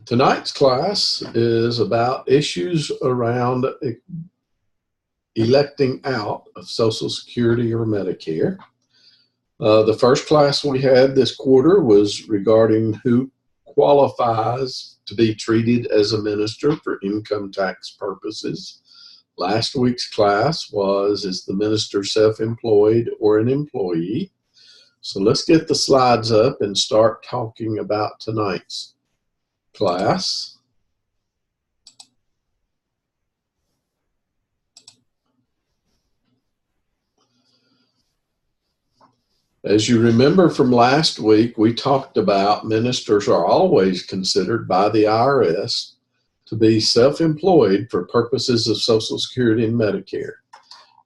Tonight's class is about issues around electing out of Social Security or Medicare. The first class we had this quarter was regarding who qualifies to be treated as a minister for income tax purposes. Last week's class was, is the minister self-employed or an employee? So let's get the slides up and start talking about tonight's class. As you remember from last week, we talked about ministers are always considered by the IRS to be self-employed for purposes of Social Security and Medicare.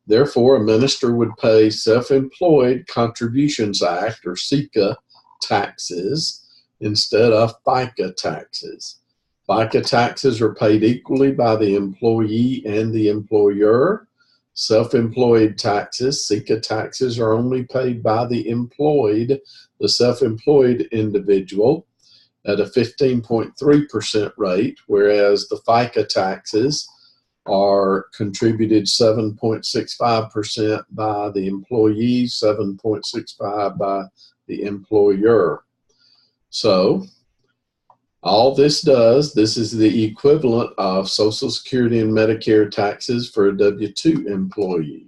Therefore, a minister would pay Self-Employed Contributions Act, or SECA, taxes instead of FICA taxes. FICA taxes are paid equally by the employee and the employer. Self-employed taxes, SECA taxes, are only paid by the employed, the self-employed individual, at a 15.3% rate, whereas the FICA taxes are contributed 7.65% by the employee, 7.65% by the employer. So all this does, this is the equivalent of Social Security and Medicare taxes for a W-2 employee.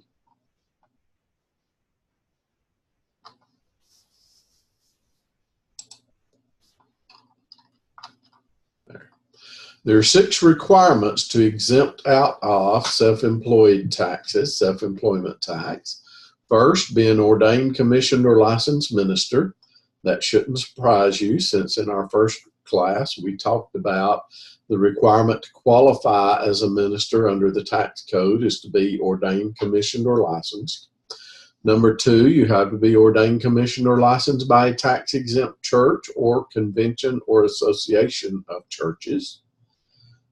There are 6 requirements to exempt out of self-employed taxes, self-employment tax. First, be an ordained, commissioned, or licensed minister. That shouldn't surprise you, since in our first class we talked about the requirement to qualify as a minister under the tax code is to be ordained, commissioned, or licensed. Number 2, you have to be ordained, commissioned, or licensed by a tax-exempt church or convention or association of churches.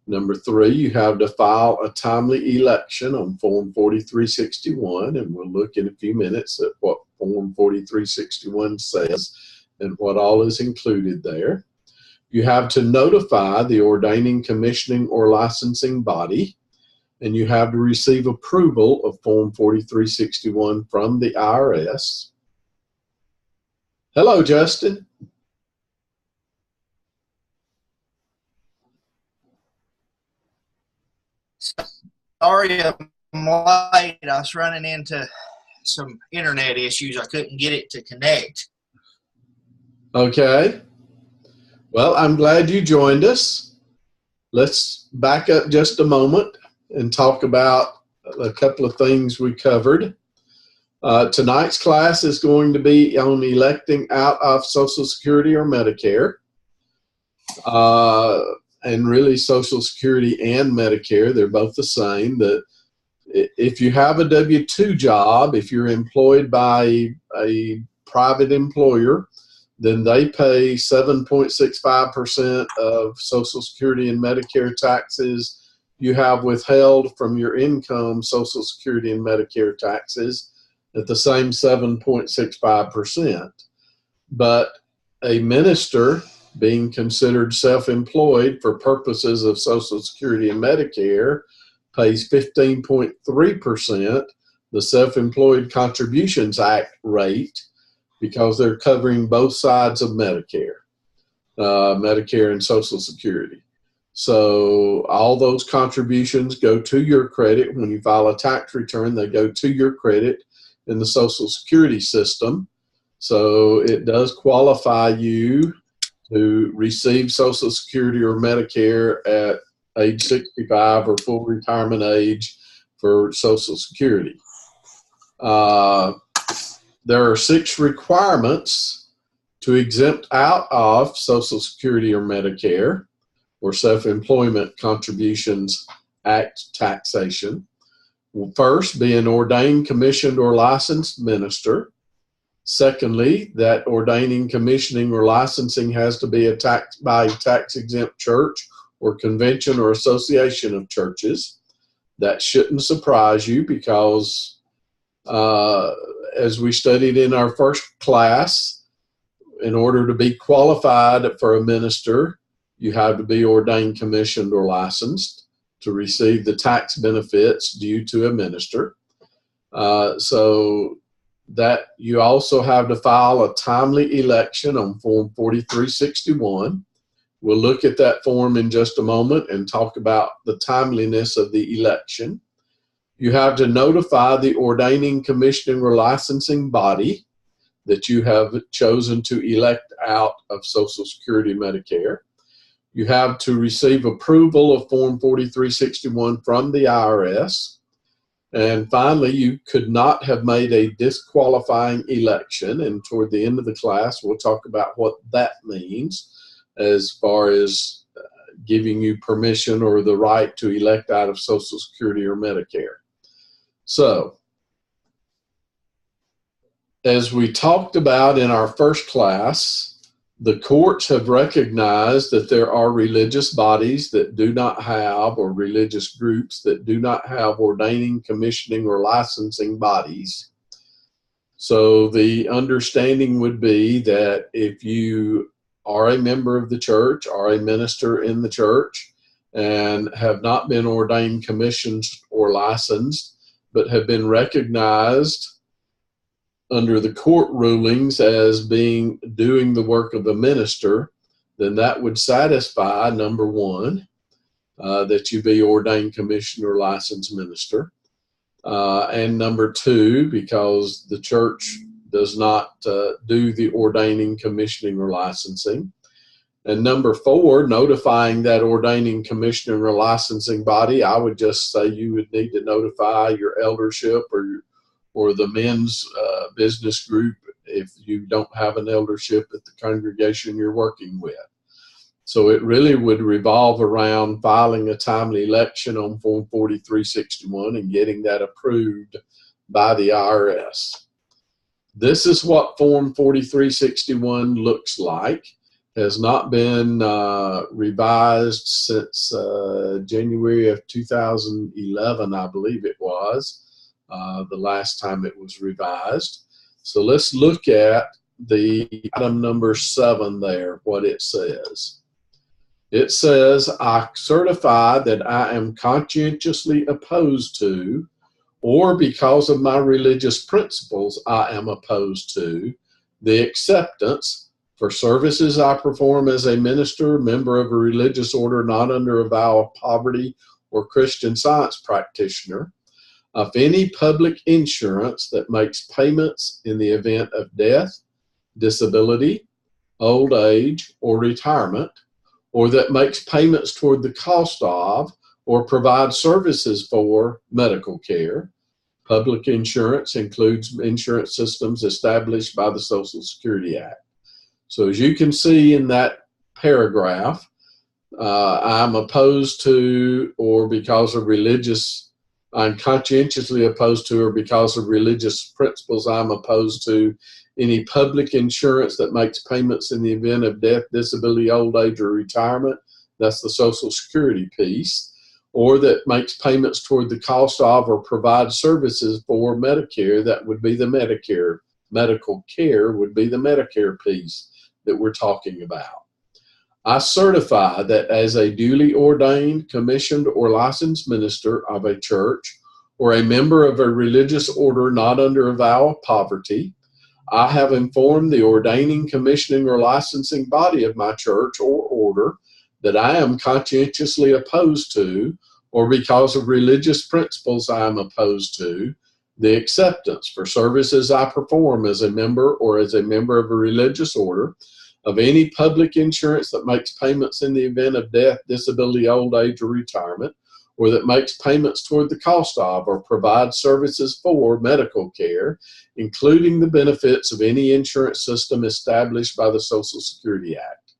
Number 3, you have to file a timely election on Form 4361, and we'll look in a few minutes at what Form 4361 says and what all is included there. You have to notify the ordaining, commissioning, or licensing body, and you have to receive approval of Form 4361 from the IRS. Hello, Justin. Sorry I'm late. I was running into some internet issues. I couldn't get it to connect. Okay. Well, I'm glad you joined us. Let's back up just a moment and talk about a couple of things we covered. Tonight's class is going to be on electing out of Social Security or Medicare. And really Social Security and Medicare, they're both the same. That if you have a W-2 job, if you're employed by a private employer, then they pay 7.65% of Social Security and Medicare taxes. You have withheld from your income Social Security and Medicare taxes at the same 7.65%. But a minister, being considered self-employed for purposes of Social Security and Medicare, pays 15.3%, the Self-Employed Contributions Act rate, because they're covering both sides of Medicare, Medicare and Social Security. So all those contributions go to your credit. When you file a tax return, they go to your credit in the Social Security system. So it does qualify you to receive Social Security or Medicare at age 65 or full retirement age for Social Security. There are 6 requirements to exempt out of Social Security or Medicare or Self-Employment Contributions Act taxation. First, be an ordained, commissioned, or licensed minister. Secondly, that ordaining, commissioning, or licensing has to be by a tax-exempt church or convention or association of churches. That shouldn't surprise you because as we studied in our first class, in order to be qualified for a minister, you have to be ordained, commissioned, or licensed to receive the tax benefits due to a minister. So that you also have to file a timely election on Form 4361. We'll look at that form in just a moment and talk about the timeliness of the election. You have to notify the ordaining, commissioning, or licensing body that you have chosen to elect out of Social Security Medicare. You have to receive approval of Form 4361 from the IRS. And finally, you could not have made a disqualifying election. And toward the end of the class, we'll talk about what that means as far as giving you permission or the right to elect out of Social Security or Medicare. So, as we talked about in our first class, the courts have recognized that there are religious bodies that do not have, or religious groups that do not have ordaining, commissioning, or licensing bodies. So the understanding would be that if you are a member of the church, are a minister in the church, and have not been ordained, commissioned, or licensed, but have been recognized under the court rulings as doing the work of a minister, then that would satisfy, number one, that you be ordained, commissioned, or licensed minister. And number two, because the church does not do the ordaining, commissioning, or licensing. And number four, notifying that ordaining, commissioning, or licensing body, I would just say you would need to notify your eldership or the men's business group if you don't have an eldership at the congregation you're working with. So it really would revolve around filing a timely election on Form 4361 and getting that approved by the IRS. This is what Form 4361 looks like. Has not been revised since January of 2011, I believe it was, the last time it was revised. So let's look at the item number 7 there, what it says. It says, I certify that I am conscientiously opposed to, or because of my religious principles I am opposed to, the acceptance for services I perform as a minister, member of a religious order not under a vow of poverty, or Christian Science practitioner, of any public insurance that makes payments in the event of death, disability, old age, or retirement, or that makes payments toward the cost of or provides services for medical care. Public insurance includes insurance systems established by the Social Security Act. So as you can see in that paragraph, I'm opposed to, or because of I'm conscientiously opposed to, or because of religious principles, I'm opposed to any public insurance that makes payments in the event of death, disability, old age, or retirement. That's the Social Security piece. Or that makes payments toward the cost of or provides services for Medicare. That would be the Medicare. Medical care would be the Medicare piece that we're talking about. I certify that as a duly ordained, commissioned, or licensed minister of a church or a member of a religious order not under a vow of poverty, I have informed the ordaining, commissioning, or licensing body of my church or order that I am conscientiously opposed to, or because of religious principles I am opposed to, the acceptance for services I perform as a member or as a member of a religious order of any public insurance that makes payments in the event of death, disability, old age, or retirement, or that makes payments toward the cost of or provides services for medical care, including the benefits of any insurance system established by the Social Security Act.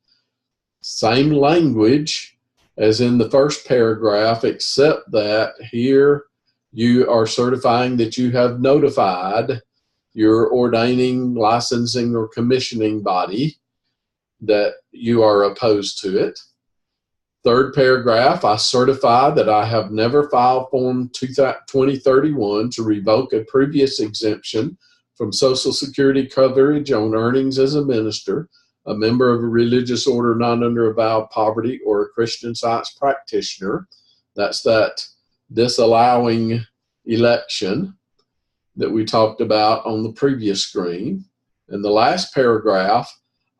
Same language as in the first paragraph, except that here you are certifying that you have notified your ordaining, licensing, or commissioning body that you are opposed to it. Third paragraph, I certify that I have never filed Form 2031 to revoke a previous exemption from Social Security coverage on earnings as a minister a member of a religious order not under a vow of poverty, or a Christian Science practitioner. That's that disallowing election that we talked about on the previous screen. In the last paragraph,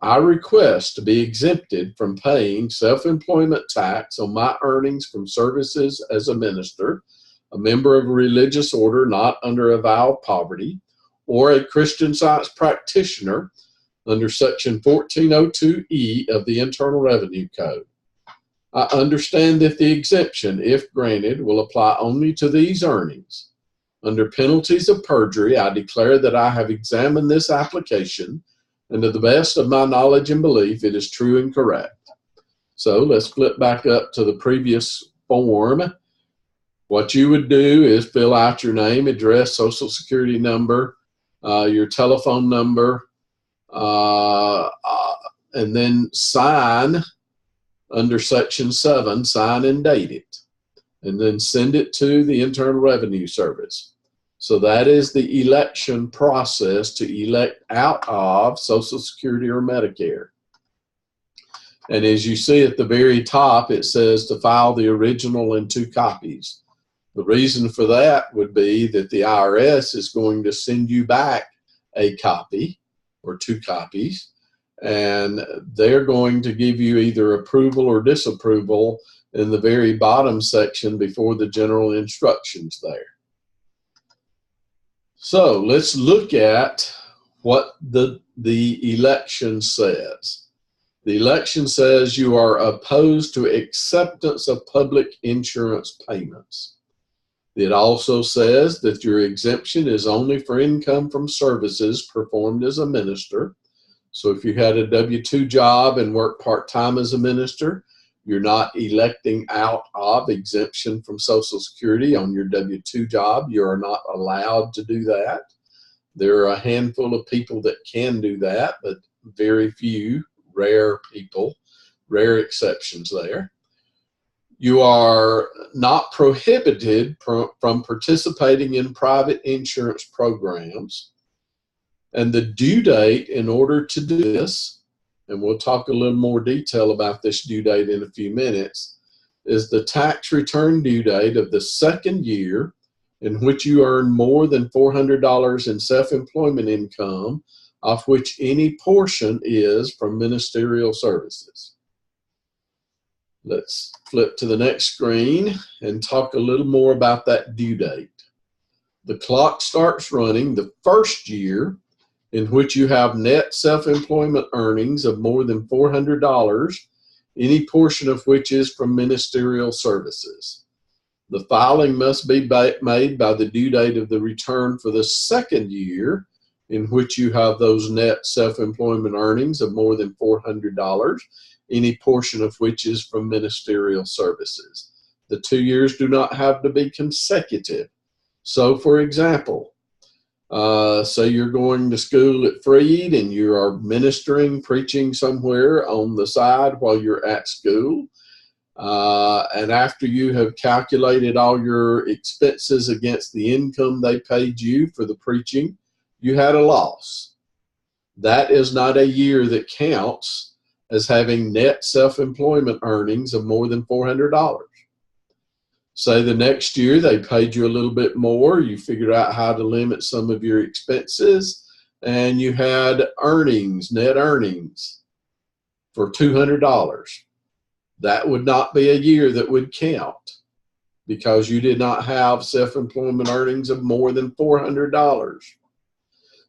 I request to be exempted from paying self-employment tax on my earnings from services as a minister, a member of a religious order not under a vow of poverty, or a Christian Science practitioner under Section 1402E of the Internal Revenue Code. I understand that the exemption, if granted, will apply only to these earnings. Under penalties of perjury, I declare that I have examined this application, and to the best of my knowledge and belief, it is true and correct. So let's flip back up to the previous form. What you would do is fill out your name, address, social security number, your telephone number, and then sign under Section 7, sign and date it, and then send it to the Internal Revenue Service. So that is the election process to elect out of Social Security or Medicare. And as you see at the very top, it says to file the original in 2 copies. The reason for that would be that the IRS is going to send you back a copy or 2 copies, and they're going to give you either approval or disapproval in the very bottom section before the general instructions there. So let's look at what the election says. The election says you are opposed to acceptance of public insurance payments. It also says that your exemption is only for income from services performed as a minister. So if you had a W-2 job and work part-time as a minister, you're not electing out of exemption from Social Security on your W-2 job. You are not allowed to do that. There are a handful of people that can do that, but very few, rare people, rare exceptions there. You are not prohibited from participating in private insurance programs. And the due date in order to do this, and we'll talk a little more detail about this due date in a few minutes, is the tax return due date of the second year in which you earn more than $400 in self-employment income, of which any portion is from ministerial services. Let's flip to the next screen and talk a little more about that due date. The clock starts running the first year in which you have net self-employment earnings of more than $400, any portion of which is from ministerial services. The filing must be made by the due date of the return for the second year in which you have those net self-employment earnings of more than $400, any portion of which is from ministerial services. The 2 years do not have to be consecutive. So, for example, say you're going to school at Freed and you are ministering, preaching somewhere on the side while you're at school. And after you have calculated all your expenses against the income they paid you for the preaching, you had a loss. That is not a year that counts as having net self-employment earnings of more than $400. Say the next year they paid you a little bit more, you figured out how to limit some of your expenses, and you had earnings, net earnings for $200. That would not be a year that would count because you did not have self-employment earnings of more than $400.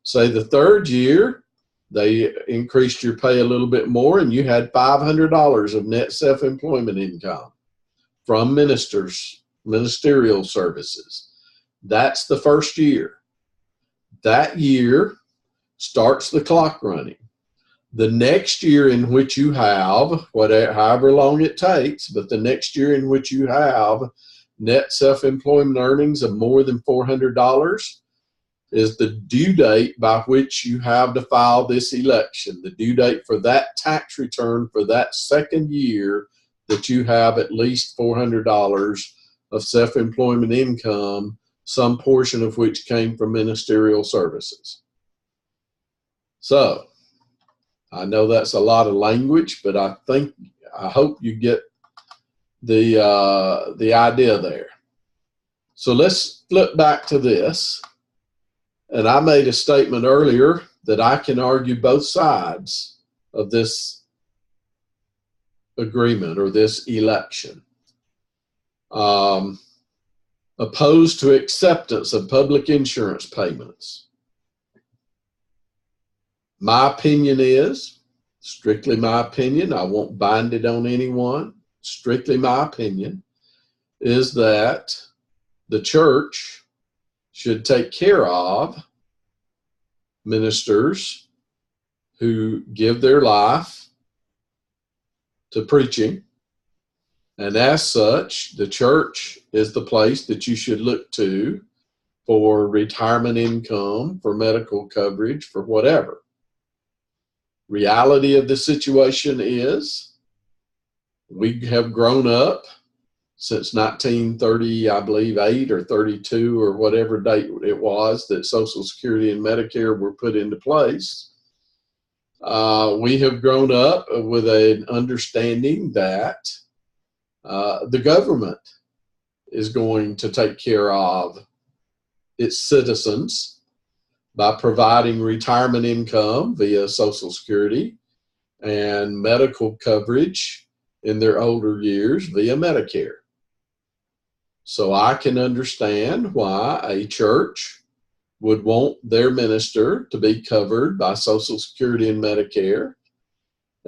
Say the third year, they increased your pay a little bit more and you had $500 of net self-employment income from ministerial services. That's the first year. That year starts the clock running. The next year in which you have, however long it takes, but the next year in which you have net self-employment earnings of more than $400 is the due date by which you have to file this election. The due date for that tax return for that second year that you have at least $400 of self-employment income, some portion of which came from ministerial services. So, I know that's a lot of language, but I hope you get the idea there. So let's flip back to this. And I made a statement earlier that I can argue both sides of this agreement or this election. Opposed to acceptance of public insurance payments. My opinion is, strictly my opinion, I won't bind it on anyone, strictly my opinion, is that the church should take care of ministers who give their life to preaching. And as such, the church is the place that you should look to for retirement income, for medical coverage, for whatever. Reality of the situation is we have grown up since 1930, I believe, 8 or 32 or whatever date it was that Social Security and Medicare were put into place. We have grown up with an understanding that the government is going to take care of its citizens by providing retirement income via Social Security and medical coverage in their older years via Medicare. So I can understand why a church would want their minister to be covered by Social Security and Medicare.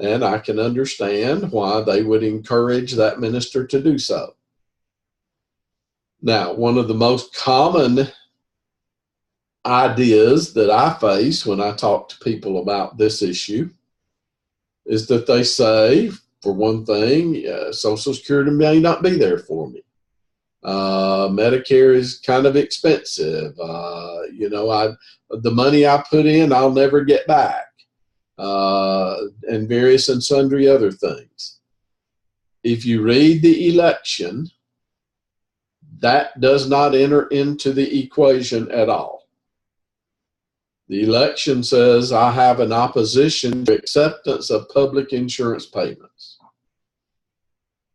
And I can understand why they would encourage that minister to do so. Now, one of the most common ideas that I face when I talk to people about this issue is that they say, for one thing, Social Security may not be there for me. Medicare is kind of expensive. The money I put in, I'll never get back. And various and sundry other things. If you read the election, that does not enter into the equation at all. The election says I have an opposition to acceptance of public insurance payments.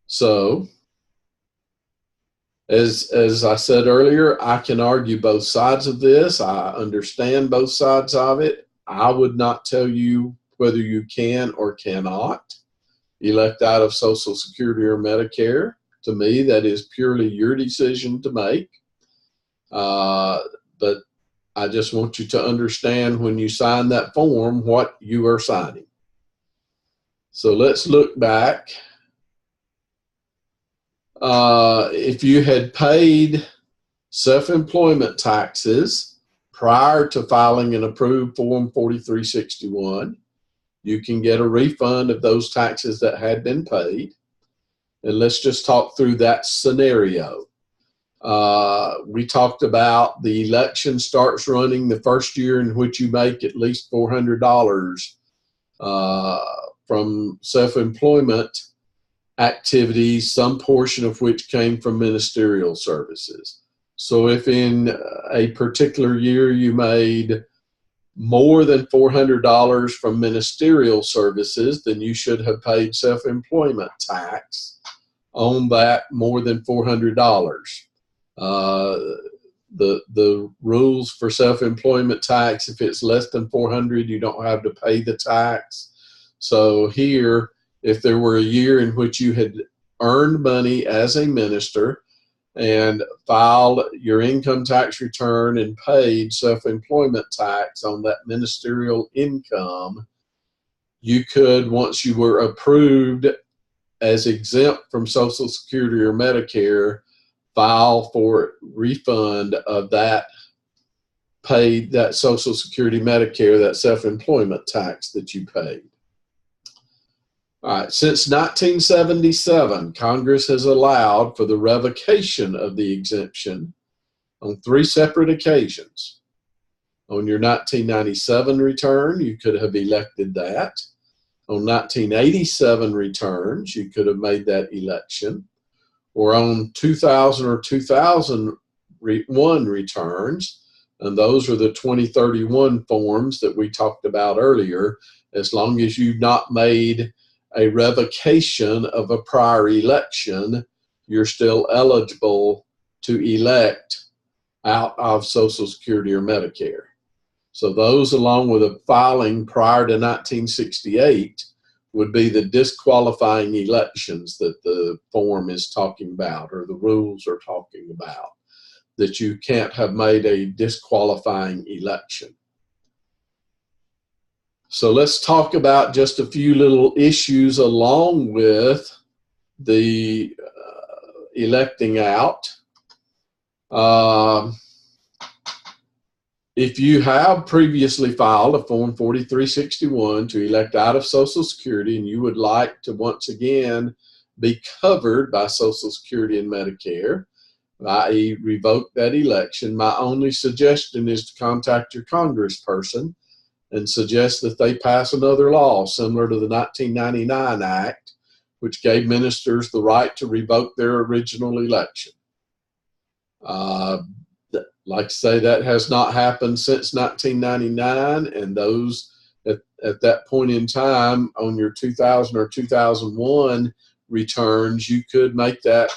So, as I said earlier, I can argue both sides of this. I understand both sides of it. I would not tell you whether you can or cannot elect out of Social Security or Medicare. To me, that is purely your decision to make. But I just want you to understand when you sign that form what you are signing. So let's look back. If you had paid self-employment taxes prior to filing an approved Form 4361, you can get a refund of those taxes that had been paid. And let's just talk through that scenario. We talked about the election starts running the first year in which you make at least $400 from self-employment activities, some portion of which came from ministerial services. So if in a particular year you made more than $400 from ministerial services, then you should have paid self-employment tax on that more than $400. The rules for self-employment tax, if it's less than $400, you don't have to pay the tax. So here, if there were a year in which you had earned money as a minister and filed your income tax return and paid self-employment tax on that ministerial income, you could, once you were approved as exempt from Social Security or Medicare, file for refund of that paid, that Social Security, Medicare, that self-employment tax that you paid. All right, since 1977, Congress has allowed for the revocation of the exemption on 3 separate occasions. On your 1997 return, you could have elected that. On 1987 returns, you could have made that election. Or on 2000 or 2001 returns, And those are the 2031 forms that we talked about earlier. As long as you've not made a revocation of a prior election, you're still eligible to elect out of Social Security or Medicare. So those, along with a filing prior to 1968, would be the disqualifying elections that the form is talking about, or the rules are talking about, that you can't have made a disqualifying election. So let's talk about just a few little issues along with the electing out. If you have previously filed a Form 4361 to elect out of Social Security and you would like to once again be covered by Social Security and Medicare, i.e. revoke that election, my only suggestion is to contact your congressperson and suggest that they pass another law similar to the 1999 Act, which gave ministers the right to revoke their original election. Like I say, that has not happened since 1999, and those at that point in time on your 2000 or 2001 returns, you could make that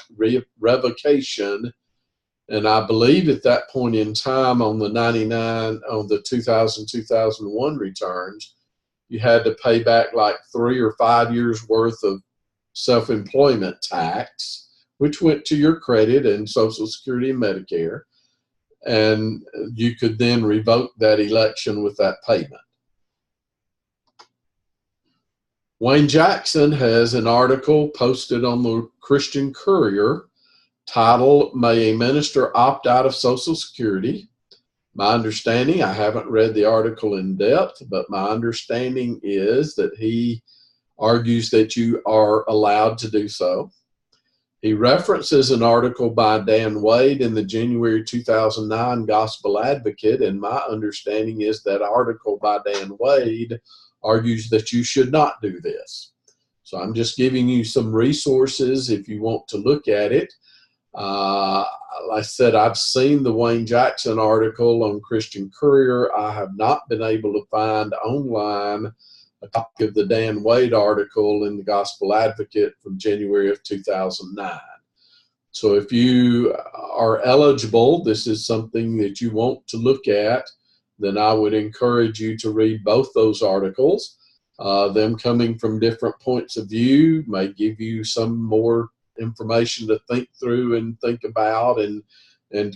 revocation. And I believe at that point in time on the 2000, 2001 returns, you had to pay back like 3 or 5 years worth of self-employment tax, which went to your credit and Social Security and Medicare. And you could then revoke that election with that payment. Wayne Jackson has an article posted on the Christian Courier titled, "May a Minister Opt Out of Social Security?" My understanding, I haven't read the article in depth, but my understanding is that he argues that you are allowed to do so. He references an article by Dan Wade in the January 2009 Gospel Advocate, and my understanding is that article by Dan Wade argues that you should not do this. So I'm just giving you some resources if you want to look at it. Like I said, I've seen the Wayne Jackson article on Christian Courier. I have not been able to find online a copy of the Dan Wade article in the Gospel Advocate from January of 2009. So if you are eligible, this is something that you want to look at, then I would encourage you to read both those articles. Them coming from different points of view may give you some more information to think through and think about and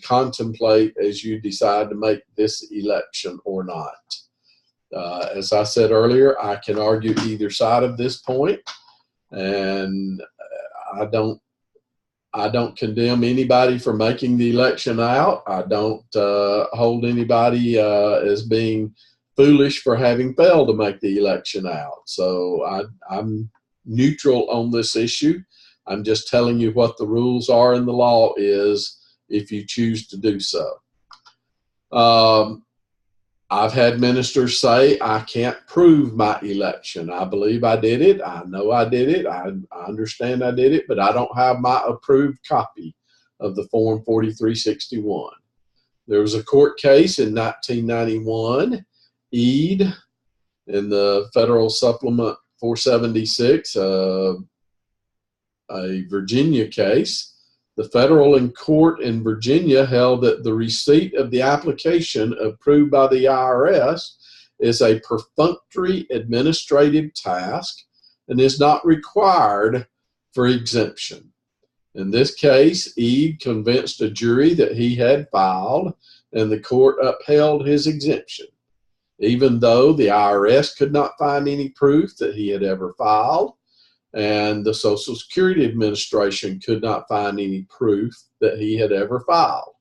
contemplate as you decide to make this election or not. As I said earlier, I can argue either side of this point, and I don't condemn anybody for making the election out. I don't hold anybody as being foolish for having failed to make the election out. So I'm neutral on this issue. I'm just telling you what the rules are and the law is if you choose to do so. I've had ministers say, I can't prove my election. I believe I did it. I know I did it. I understand I did it, but I don't have my approved copy of the Form 4361. There was a court case in 1991, Eid, in the Federal Supplement 476, a Virginia case. The federal court in Virginia held that the receipt of the application approved by the IRS is a perfunctory administrative task and is not required for exemption. In this case, Ede convinced a jury that he had filed, and the court upheld his exemption, even though the IRS could not find any proof that he had ever filed, and the Social Security Administration could not find any proof that he had ever filed.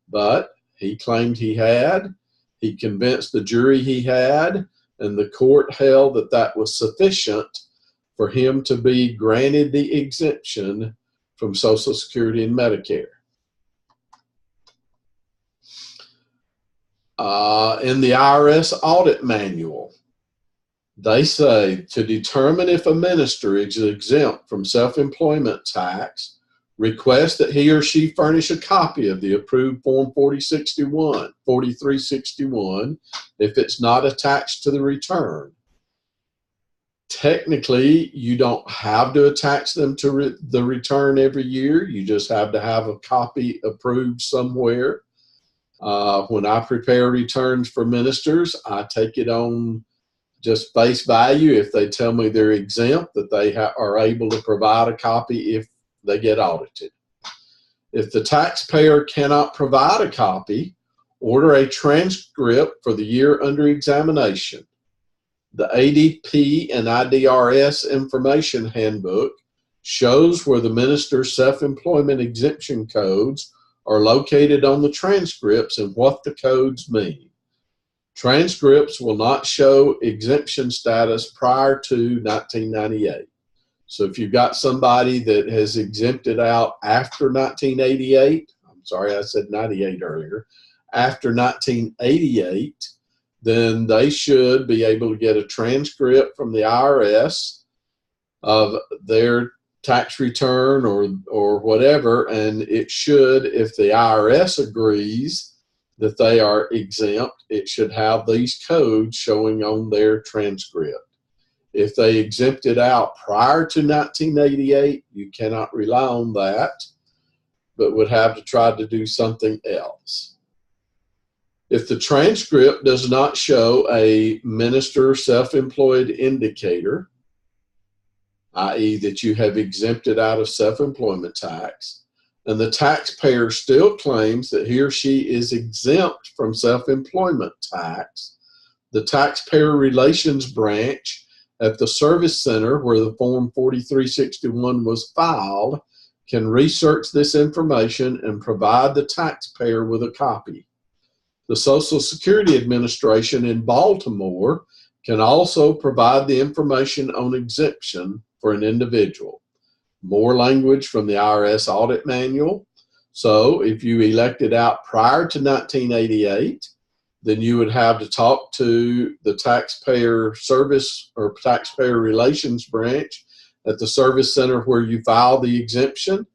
But he claimed he had. He convinced the jury he had, and the court held that that was sufficient for him to be granted the exemption from Social Security and Medicare. In the IRS audit manual, they say to determine if a minister is exempt from self-employment tax, Request that he or she furnish a copy of the approved Form 4361 if it's not attached to the return. Technically, you don't have to attach them to the return every year. You just have to have a copy approved somewhere. When I prepare returns for ministers, I take it on just face value. If they tell me they're exempt, that they are able to provide a copy if they get audited. If the taxpayer cannot provide a copy, order a transcript for the year under examination. The ADP and IDRS information handbook shows where the minister's self-employment exemption codes are located on the transcripts and what the codes mean. Transcripts will not show exemption status prior to 1998. So if you've got somebody that has exempted out after 1988, I'm sorry, I said 98 earlier, after 1988, then they should be able to get a transcript from the IRS of their tax return or whatever, and it should, if the IRS agrees that they are exempt, it should have these codes showing on their transcript. If they exempt it out prior to 1988, you cannot rely on that, but would have to try to do something else. If the transcript does not show a minister self-employed indicator, i.e. that you have exempted out of self-employment tax, and the taxpayer still claims that he or she is exempt from self-employment tax, the Taxpayer Relations Branch at the Service Center where the Form 4361 was filed can research this information and provide the taxpayer with a copy. The Social Security Administration in Baltimore can also provide the information on exemption for an individual. More language from the IRS Audit Manual. So if you elected out prior to 1988, then you would have to talk to the Taxpayer Service or Taxpayer Relations Branch at the Service Center where you filed the exemption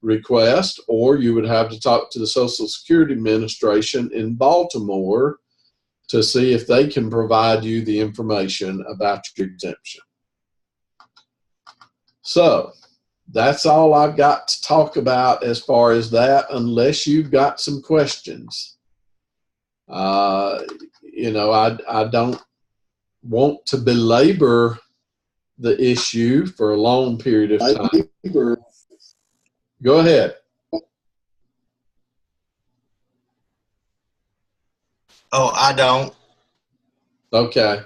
request, or you would have to talk to the Social Security Administration in Baltimore to see if they can provide you the information about your exemption. So that's all I've got to talk about as far as that, unless you've got some questions. You know, I don't want to belabor the issue for a long period of time. Go ahead. Oh, I don't. Okay.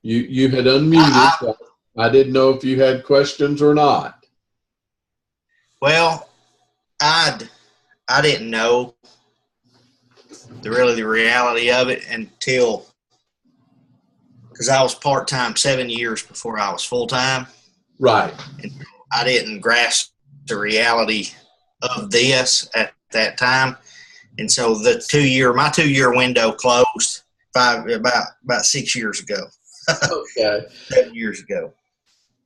You had unmuted. I didn't know if you had questions or not. Well, I didn't know the reality of it until, because I was part-time 7 years before I was full-time. Right. And I didn't grasp the reality of this at that time. And so my 2-year window closed about 6 years ago. Okay. 7 years ago.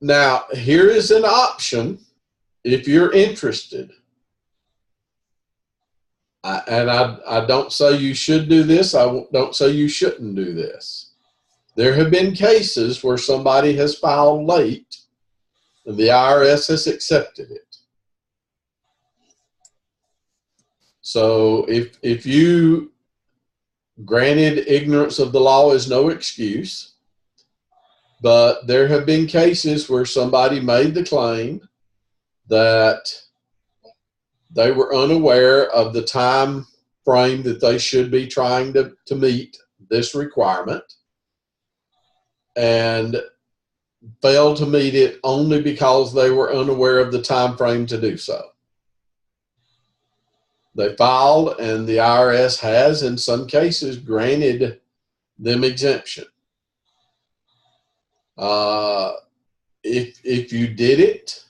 Now, here is an option if you're interested. I don't say you should do this. I don't say you shouldn't do this. There have been cases where somebody has filed late and the IRS has accepted it. So if you, granted, ignorance of the law is no excuse, but there have been cases where somebody made the claim that they were unaware of the time frame that they should be trying to meet this requirement and failed to meet it only because they were unaware of the time frame to do so. They filed, and the IRS has, in some cases, granted them exemption. If you did it,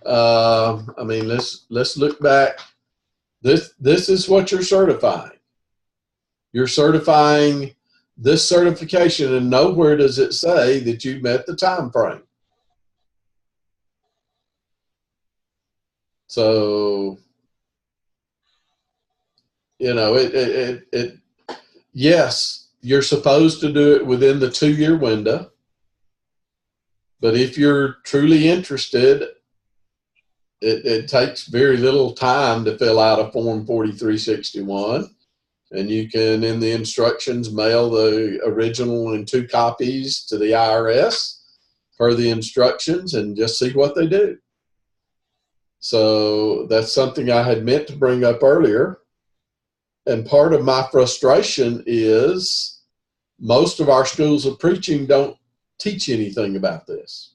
I mean, let's look back. This is what you're certifying. You're certifying this certification, and nowhere does it say that you met the time frame. So, you know, yes, you're supposed to do it within the 2-year window. But if you're truly interested, it takes very little time to fill out a Form 4361. And you can, in the instructions, mail the original in 2 copies to the IRS per the instructions and just see what they do. So that's something I had meant to bring up earlier. And part of my frustration is most of our schools of preaching don't teach anything about this.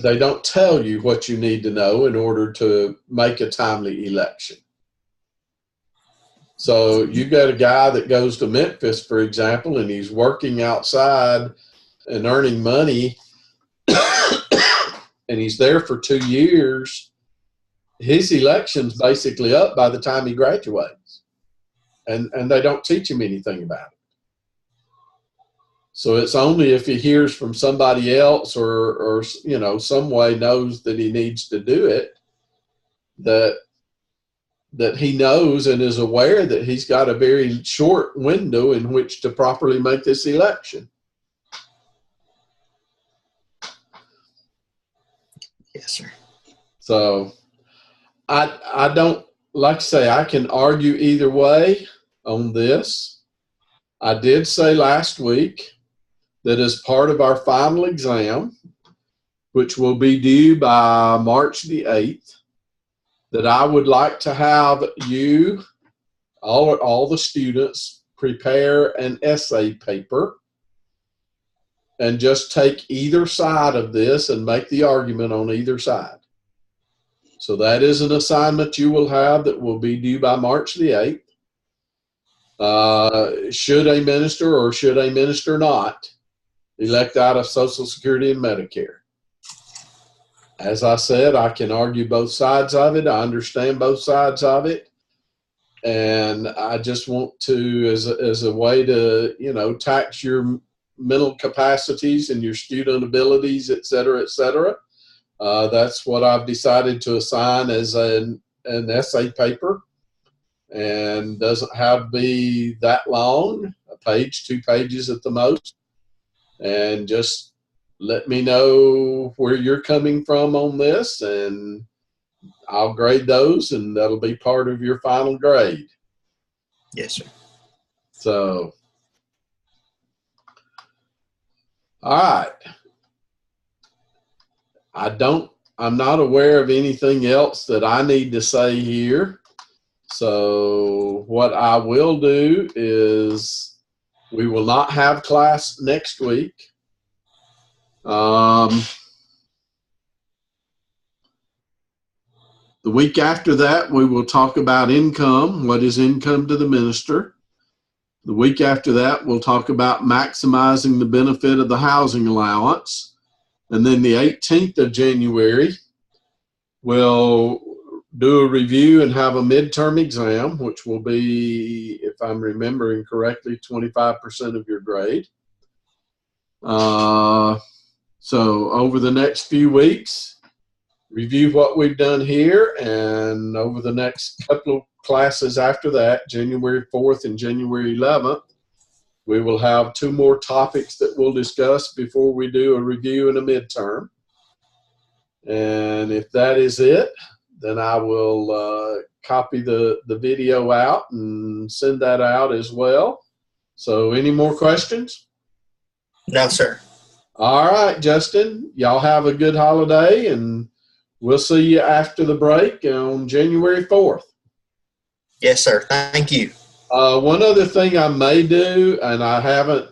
They don't tell you what you need to know in order to make a timely election. So you got a guy that goes to Memphis, for example, and he's working outside and earning money, and he's there for 2 years. His election's basically up by the time he graduates, and they don't teach him anything about it. So it's only if he hears from somebody else or you know, some way knows that he needs to do it that he knows and is aware that he's got a very short window in which to properly make this election. Yes, sir. So I don't, like I say, I can argue either way on this. I did say last week that as part of our final exam, which will be due by March the 8th, that I would like to have you, all the students, prepare an essay paper and just take either side of this and make the argument on either side. So that is an assignment you will have that will be due by March the 8th. Should a minister or should a minister not elect out of Social Security and Medicare? As I said, I can argue both sides of it. I understand both sides of it. And I just want to, as a way to, you know, tax your mental capacities and your student abilities, et cetera, et cetera. That's what I've decided to assign as an essay paper, and doesn't have to be that long, a page, 2 pages at the most. And just let me know where you're coming from on this, and I'll grade those, and that'll be part of your final grade. Yes, sir. So, all right. I'm not aware of anything else that I need to say here. So what I will do is we will not have class next week. The week after that, we will talk about income. What is income to the minister? The week after that, we'll talk about maximizing the benefit of the housing allowance. And then the 18th of January, we'll do a review and have a midterm exam, which will be, if I'm remembering correctly, 25% of your grade. So over the next few weeks, review what we've done here, and over the next couple of classes after that, January 4th and January 11th, we will have 2 more topics that we'll discuss before we do a review and a midterm. And if that is it, then I will copy the video out and send that out as well. So any more questions? No, sir. All right, Justin, y'all have a good holiday, and we'll see you after the break on January 4th. Yes, sir. Thank you. One other thing I may do, and I haven't,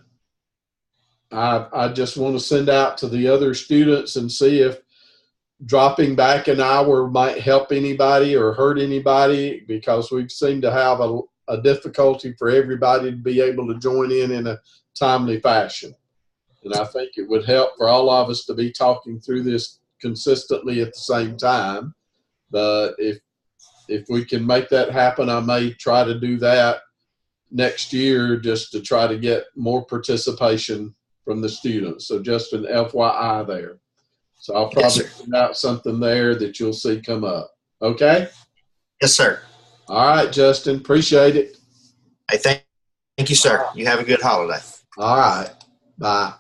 I just want to send out to the other students and see if dropping back an hour might help anybody or hurt anybody, because we seem to have a difficulty for everybody to be able to join in a timely fashion. And I think it would help for all of us to be talking through this consistently at the same time. But if we can make that happen, I may try to do that next year just to try to get more participation from the students. So just an FYI there. So I'll Yes, probably sir. put out something there that you'll see come up. Okay? Yes, sir. All right, Justin. Appreciate it. Hey, thank you, sir. You have a good holiday. All right. Bye.